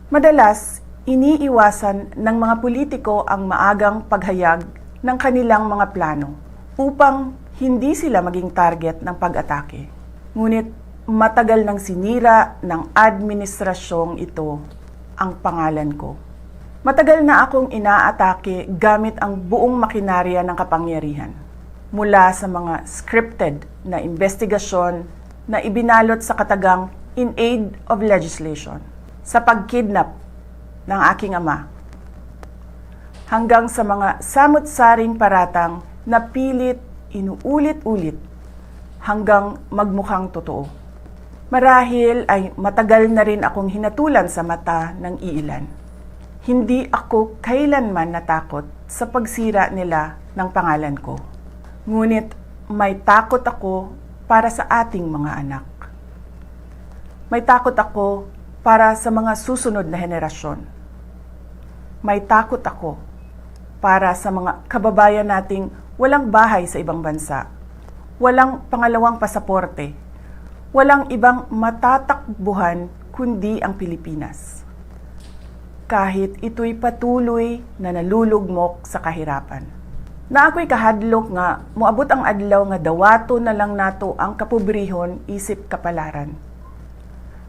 Madalas, iniiwasan ng mga politiko ang maagang paghayag ng kanilang mga plano upang hindi sila maging target ng pag-atake. Ngunit matagal nang sinira ng administrasyong ito ang pangalan ko. Matagal na akong inaatake gamit ang buong makinarya ng kapangyarihan. Mula sa mga scripted na investigasyon na ibinalot sa katagang in aid of legislation, sa pagkidnap ng aking ama, hanggang sa mga samut-saring paratang na pilit inuulit-ulit hanggang magmukhang totoo. Marahil ay matagal na rin akong hinatulan sa mata ng iilan. Hindi ako kailanman natakot sa pagsira nila ng pangalan ko. Ngunit may takot ako para sa ating mga anak. May takot ako para sa mga susunod na henerasyon. May takot ako para sa mga kababayan nating walang bahay sa ibang bansa, walang pangalawang pasaporte, walang ibang matatakbuhan kundi ang Pilipinas. Kahit ito'y patuloy na nalulugmok sa kahirapan. Na ako'y kahadlok nga, moabot ang adlaw nga dawato na lang nato ang kapobrehon isip kapalaran.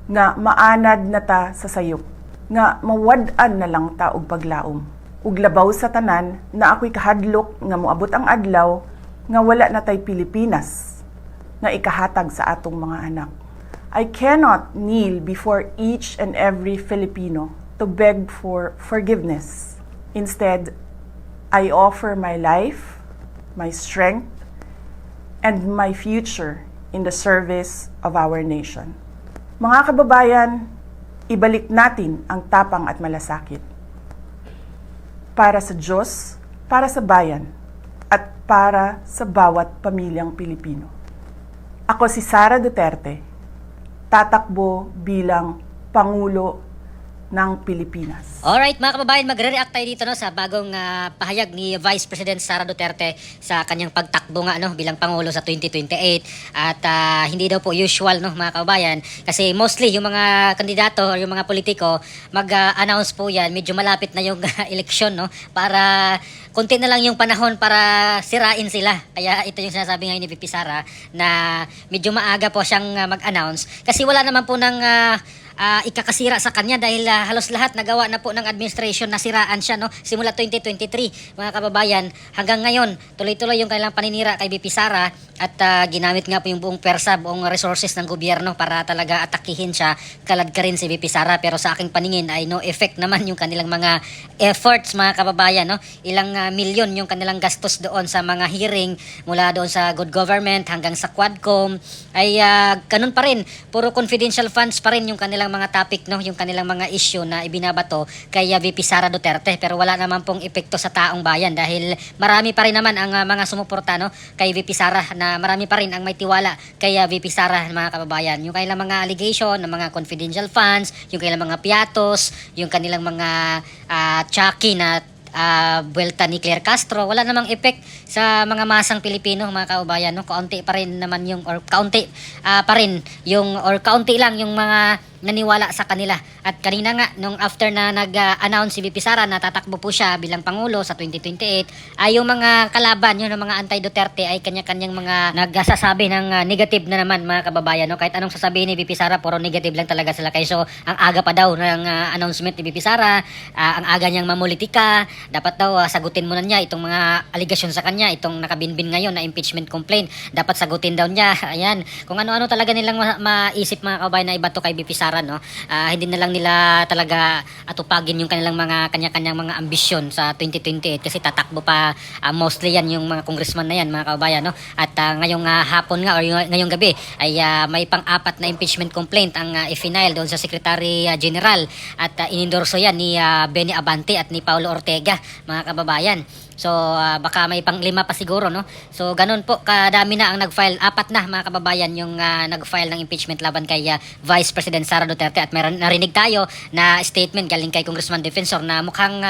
Nga maanad na ta sa sayop, nga mawad-an na lang ta og paglaom. Ug labaw sa tanan na ako'y kahadlok nga moabot ang adlaw nga wala na tay Pilipinas nga ikahatag sa atong mga anak. I cannot kneel before each and every Filipino to beg for forgiveness. Instead, I offer my life, my strength, and my future in the service of our nation. Mga kababayan, ibalik natin ang tapang at malasakit. Para sa Diyos, para sa bayan, at para sa bawat pamilyang Pilipino. Ako si Sara Duterte, tatakbo bilang Pangulo ng Pilipinas. Alright mga kababayan, magre-react tayo dito sa bagong pahayag ni Vice President Sara Duterte sa kanyang pagtakbo nga bilang Pangulo sa 2028 at hindi daw po usual mga kababayan kasi mostly yung mga kandidato o yung mga politiko mag-announce po yan, medyo malapit na yung eleksyon para konti na lang yung panahon para sirain sila. Kaya ito yung sinasabi ngayon ni VP Sara na medyo maaga po siyang mag-announce kasi wala naman po ng ikakasira sa kanya dahil halos lahat nagawa na po ng administration na siraan siya simula 2023 mga kababayan hanggang ngayon tuloy-tuloy yung kanilang paninira kay VP Sara at ginamit nga po yung buong persa, buong resources ng gobyerno para talaga atakihin siya. Kalad ka rin si VP Sara pero sa aking paningin ay no effect naman yung kanilang mga efforts mga kababayan ilang milyon yung kanilang gastos doon sa mga hearing mula doon sa good government hanggang sa Quadcom ay ganun pa rin, puro confidential funds pa rin yung kanilang mga topic yung kanilang mga issue na ibinabato kay VP Sara Duterte pero wala naman pong epekto sa taong bayan dahil marami pa rin naman ang mga sumuporta kay VP Sara na marami pa rin ang may tiwala kay VP Sara mga kababayan. Yung kanilang mga allegation ng mga confidential funds, yung kanilang mga piatos, yung kanilang mga Chucky na buwelta ni Claire Castro, wala namang effect sa mga masang Pilipino mga kababayan kaunti pa rin naman yung or kaunti pa rin yung or kaunti lang yung mga naniwala sa kanila. At kanina nga, nung after na nag-announce si VP Sara na tatakbo po siya bilang Pangulo sa 2028, ay yung mga kalaban, yung mga anti-Duterte ay kanya-kanyang mga nagsasabi ng negative na naman mga kababayan. Kahit anong sasabihin ni VP Sara, puro negative lang talaga sila. Kaya so, ang aga pa daw ng announcement ni VP Sara, ang aga niyang mamulitika, dapat daw sagutin muna niya itong mga allegation sa kanya, itong nakabinbin ngayon na impeachment complaint, dapat sagutin daw niya. Ayan, kung ano-ano talaga nilang maisip mga kababayan na ibato kay VP Sara. Hindi na lang nila talaga atupagin yung kanilang mga kanya-kanyang mga ambisyon sa 2028 kasi tatakbo pa mostly yan yung mga congressman na yan mga kababayan at ngayong hapon nga or ngayong gabi ay may pang-apat na impeachment complaint ang i-file doon sa Secretary General at inendorso yan ni Benny Abante at ni Paulo Ortega mga kababayan. So baka may pang-5 pa siguro, no? So ganun po kadami na ang nag-file. 4 na mga kababayan yung nag-file ng impeachment laban kay Vice President Sara Duterte, at meron narinig tayo na statement galing kay Congressman Defensor na mukhang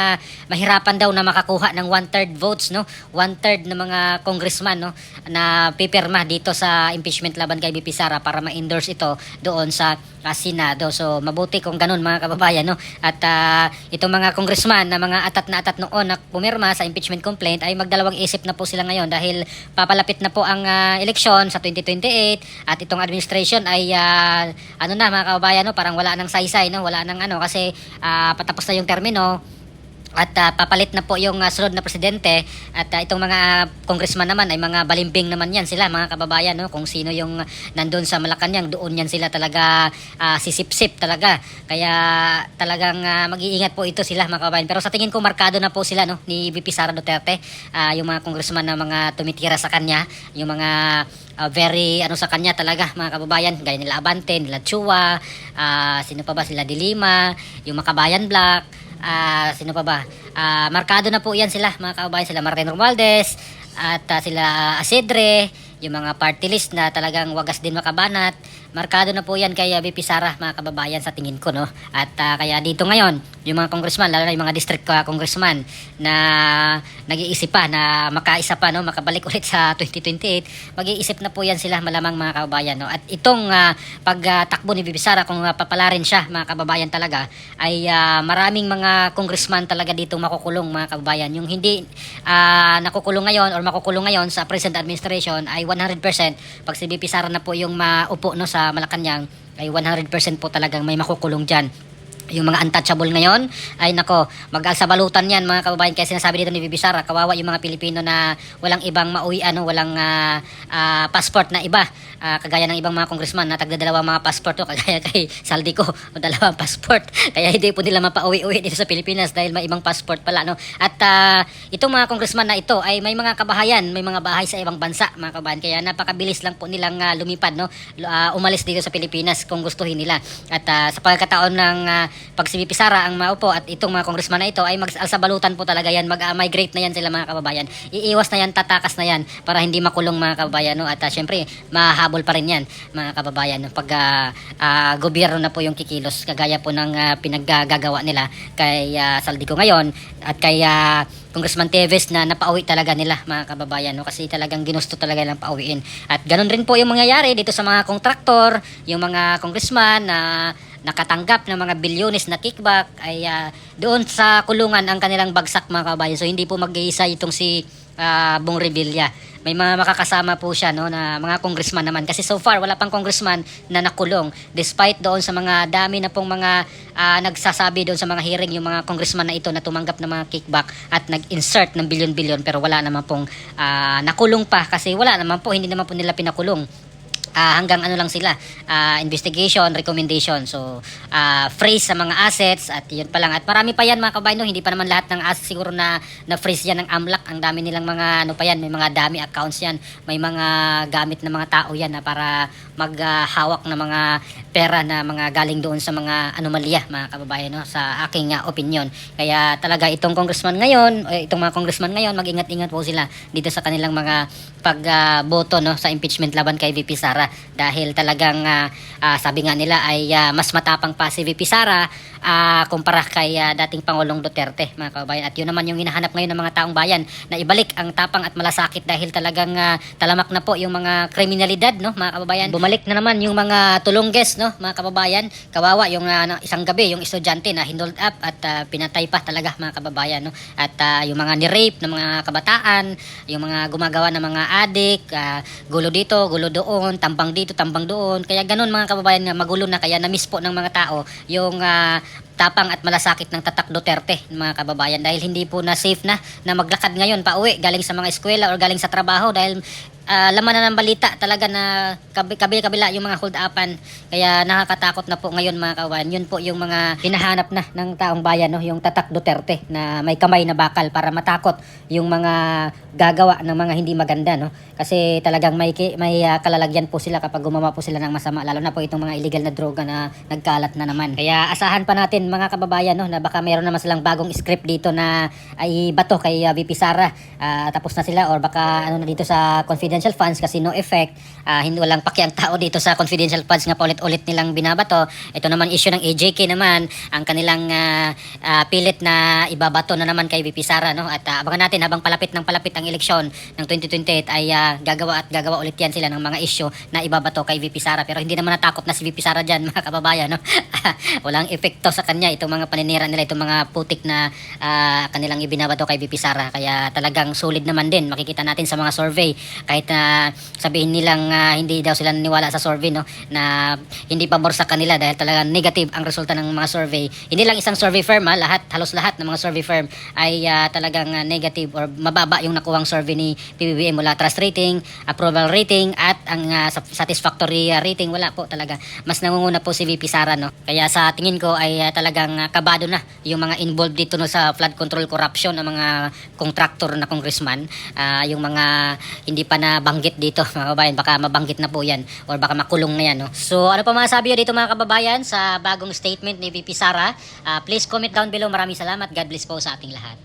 mahirapan daw na makakuha ng 1/3 votes, no? 1/3 ng mga congressman, no, na pipirma dito sa impeachment laban kay VP Sara para ma-endorse ito doon sa Senado. So mabuti kung ganun mga kababayan, no? At itong mga congressman na mga atat na atat noon na pumirma sa impeachment complaint ay magdalawang isip na po sila ngayon dahil papalapit na po ang eleksyon sa 2028, at itong administration ay ano na mga kababayan, no, parang wala nang saysay, no, wala nang ano, kasi patapos na yung termino. At papalit na po yung sunod na presidente, at itong mga congressman naman ay mga balimbing naman yan sila mga kababayan, no? Kung sino yung nandun sa Malacanang, doon yan sila talaga sisip-sip talaga, kaya talagang mag-iingat po ito sila mga kababayan. Pero sa tingin ko markado na po sila, no, ni VP Sara Duterte, yung mga congressman na mga tumitira sa kanya, yung mga very ano sa kanya talaga mga kababayan, gaya nila Abante, nila Chua, sino pa ba, sila Dilima, yung Makabayan Black, sino pa ba? Markado na po yan sila mga kababayan, sila Martin Romualdez at sila Asedre, yung mga party list na talagang wagas din makabanat. Markado na po yan kay VP Sara mga kababayan sa tingin ko, no. At kaya dito ngayon yung mga congressman, lalo na yung mga district congressman na nag-iisip pa na makaisa pa, no, makabalik ulit sa 2028, mag-iisip na po yan sila malamang mga kababayan, no. At itong pagtakbo ni VP Sara, kung papalarin siya mga kababayan talaga, ay maraming mga congressman talaga dito makukulong mga kababayan. Yung hindi nakukulong ngayon or makukulong ngayon sa present administration ay 100%, pag si VP Sara na po yung maupo, no, sa Malacanang, ay 100% po talagang may makukulong dyan. Yung mga untouchable ngayon ay nako, mag-alsabalutan yan mga kababayan. Kaya sinasabi dito ni VP Sara, kawawa yung mga Pilipino na walang ibang mauwi, ano, walang passport na iba, kagaya ng ibang mga congressman na tagdadalawang mga passport, to, kagaya kay Saldico, o dalawang passport, kaya hindi po nila mapauwi-uwi dito sa Pilipinas dahil may ibang passport pala, no. At itong mga congressman na ito ay may mga kabahayan, may mga bahay sa ibang bansa mga kababayan, kaya napakabilis lang po nilang lumipad, no, umalis dito sa Pilipinas kung gustuhin nila. At sa pagkakataon ng pag si VP Sara ang maupo at itong mga congressman na ito ay mag-alsabalutan po talaga yan, mag-migrate na yan sila mga kababayan, iiwas na yan, tatakas na yan para hindi makulong mga kababayan, no. At syempre mahabol pa rin yan mga kababayan, no, pag gobyerno na po yung kikilos, kagaya po ng pinaggagawa nila kay Saldico ngayon at kay Congressman Teves na napauwi talaga nila mga kababayan, no, kasi talagang ginusto talaga lang pauwiin. At ganun rin po yung mangyayari dito sa mga kontraktor, yung mga congressman na nakatanggap ng mga bilyones na kickback ay doon sa kulungan ang kanilang bagsak mga kababayan. So hindi po mag-iisa itong si Bong Revilla. May mga makakasama po siya, no, na mga congressman naman, kasi so far wala pang congressman na nakulong despite doon sa mga dami na pong mga nagsasabi doon sa mga hearing, yung mga congressman na ito na tumanggap ng mga kickback at nag-insert ng bilyon-bilyon, pero wala naman pong nakulong pa, kasi wala naman po, hindi naman po nila pinakulong. Hanggang ano lang sila, investigation, recommendation. So freeze sa mga assets, at yun pa lang. At marami pa yan mga kabayan, no? Hindi pa naman lahat ng assets siguro na freeze yan ng AMLAC. Ang dami nilang mga ano pa yan, may mga dami accounts yan, may mga gamit na mga tao yan na para maghawak ng mga pera na mga galing doon sa mga anomalya mga kababayan, no? Sa aking opinion. Kaya talaga itong congressman ngayon, itong mga congressman ngayon, mag-ingat-ingat po sila dito sa kanilang mga pagboto, no, sa impeachment laban kay VP Sara, dahil talagang sabi nga nila ay mas matapang pa si VP Sara kumpara kay dating Pangulong Duterte mga kababayan. At yun naman yung hinahanap ngayon ng mga taong bayan, na ibalik ang tapang at malasakit, dahil talagang talamak na po yung mga kriminalidad, no, mga kababayan. Bumalik na naman yung mga tulongges, no, mga kababayan. Kawawa yung isang gabi yung estudyante na hinold up at pinatay pa talaga mga kababayan, no. At yung mga ni-rape ng mga kabataan, yung mga gumagawa ng mga adik, gulo dito, gulo doon, tambang dito, tambang doon. Kaya ganun mga kababayan, nga magulo na, kaya na-miss po ng mga tao yung tapang at malasakit ng Tatak Duterte mga kababayan, dahil hindi po na safe na maglakad ngayon pa uwi galing sa mga eskwela or galing sa trabaho, dahil laman na ng balita talaga na kabila yung mga hold-upan. Kaya nakakatakot na po ngayon mga kawan. Yun po yung mga hinahanap na ng taong bayan, no? Yung tatak Duterte na may kamay na bakal para matakot yung mga gagawa ng mga hindi maganda, no? Kasi talagang may kalalagyan po sila kapag gumawa po sila ng masama, lalo na po itong mga illegal na droga na nagkalat na naman. Kaya asahan pa natin mga kababayan, no, na baka meron naman silang bagong script dito na ay bato kay VP Sara. Tapos na sila or baka ano na dito sa confidential funds kasi no effect. Hindi walang pakiang tao dito sa confidential funds nga paulit-ulit nilang binabato. Ito naman issue ng AJK naman, ang kanilang pilit na ibabato na naman kay VP Sara, no? At abangan natin habang palapit ang eleksyon ng 2028 ay gagawa ulit yan sila ng mga issue na ibabato kay VP Sara. Pero hindi naman natakot na si VP Sara dyan mga kababayan, no? Walang epekto sa kanya itong mga paninira nila, itong mga putik na kanilang ibinabato kay VP Sara. Kaya talagang solid naman din, makikita natin sa mga survey. Kahit na sabihin nilang hindi daw sila naniwala sa survey, no, na hindi pabor sa kanila dahil talagang negative ang resulta ng mga survey. Hindi lang isang survey firm, halos lahat ng mga survey firm ay talagang negative or mababa yung nakuhang survey ni PBBM mula trust rating, approval rating at ang satisfactory rating. Wala po talaga. Mas nangunguna po si VP Sara, no. Kaya sa tingin ko ay talagang kabado na yung mga involved dito, no, sa flood control corruption ng mga contractor na congressman. Yung mga hindi pa nabanggit dito mga kababayan, baka mabanggit na po yan or baka makulong na yan, no? So ano pa masasabi dito mga kababayan sa bagong statement ni VP Sara? Please comment down below. Maraming salamat. God bless po sa ating lahat.